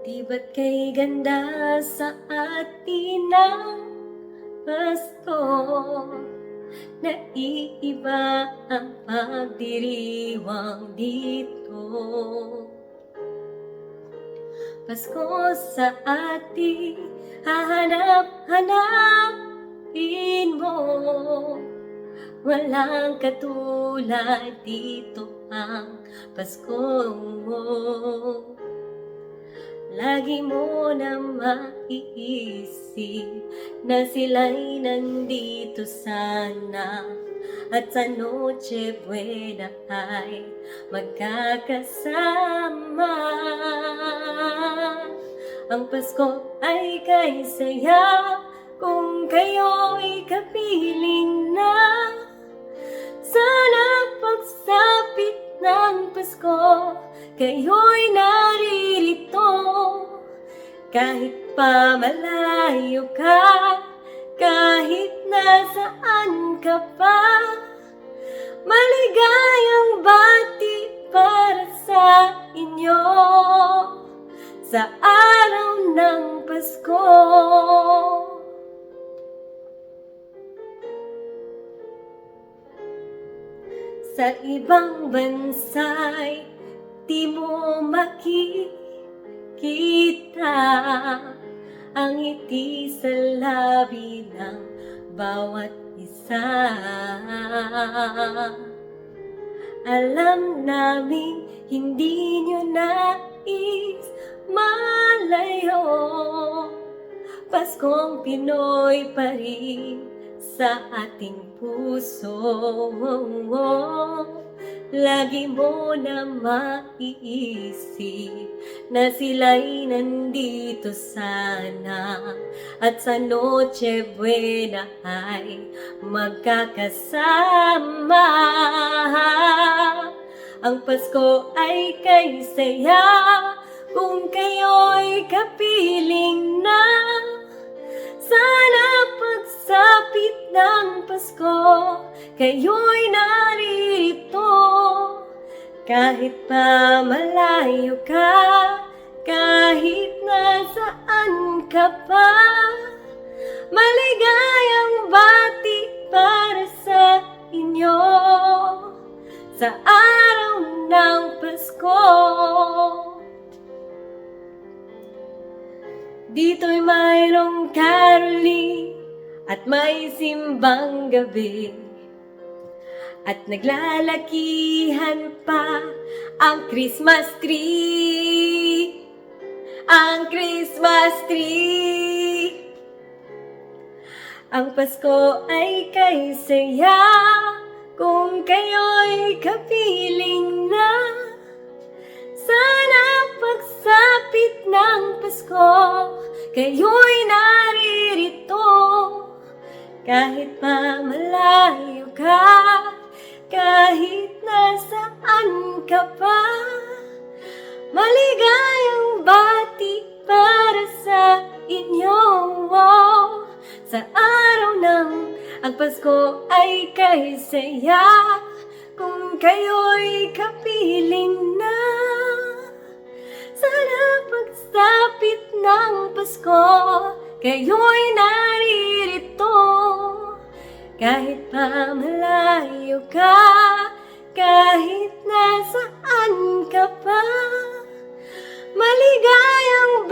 Di ba't kay ganda sa atin ng Pasko? Naiiba ang pagdiriwang dito. Pasko sa atin, hahanap-hanapin mo. Walang katulad dito ang Pasko. Lagi mo na maiisip na sila'y nandito sana, at sa Noche Buena ay magkakasama. Ang Pasko ay kay saya kung kayo'y kapiling na. Sana pagsapit ng Pasko, kayo'y naririto. Kahit pa malayo ka, kahit nasaan ka pa, maligayang bati para sa inyo sa araw ng Pasko. Sa ibang bansa'y di mo makikita ang ngiti sa labi ng bawat isa. Alam namin hindi nyo nais malayo, Paskong Pinoy pa rin sa ating puso. Lagi mo na maiisip na sila'y nandito sana, at sa Noche Buena ay magkakasama. Ang Pasko ay kay saya kung kayo'y kapiling na. Sana pagsapit ng Pasko, kayo'y naririto. Kahit pa malayo ka, kahit nasaan ka pa, maligayang bati para sa inyo sa araw ng Pasko. Dito'y mayroong caroling at may simbang gabi, at naglalakihan pa ang Christmas tree. Ang Christmas tree. Ang Pasko ay kay saya kung kayo'y kapiling na. Sana pagsapit ng Pasko, kayo'y naririto. Kahit pa malayo ka, kahit nasaan ka pa, maligayang bati para sa inyo sa araw ng ang Pasko ay kay saya kung kayo'y kapiling na. Sana pagsapit ng Pasko, kayo'y naririto. Kahit pa malayo ka, kahit nasaan ka pa, maligayang